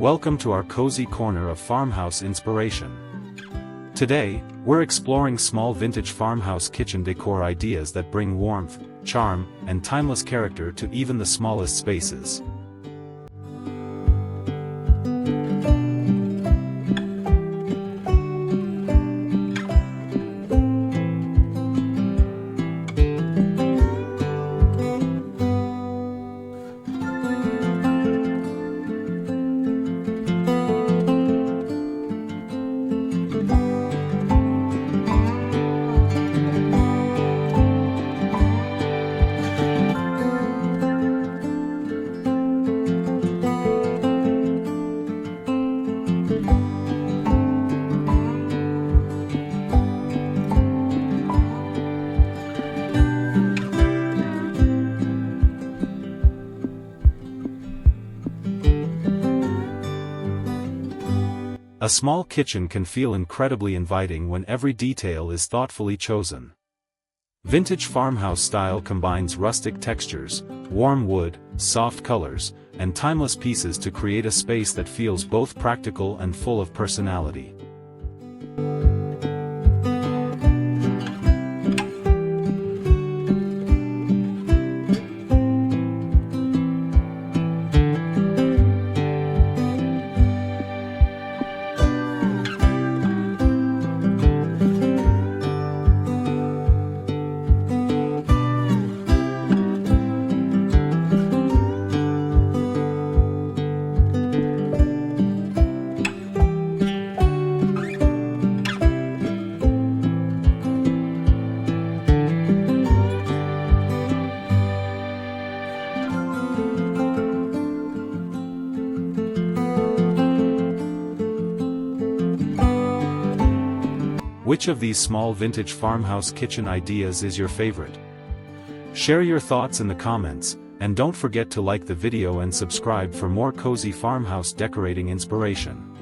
Welcome to our cozy corner of farmhouse inspiration. Today, we're exploring small vintage farmhouse kitchen decor ideas that bring warmth, charm, and timeless character to even the smallest spaces. A small kitchen can feel incredibly inviting when every detail is thoughtfully chosen. Vintage farmhouse style combines rustic textures, warm wood, soft colors, and timeless pieces to create a space that feels both practical and full of personality. Which of these small vintage farmhouse kitchen ideas is your favorite? Share your thoughts in the comments, and don't forget to like the video and subscribe for more cozy farmhouse decorating inspiration.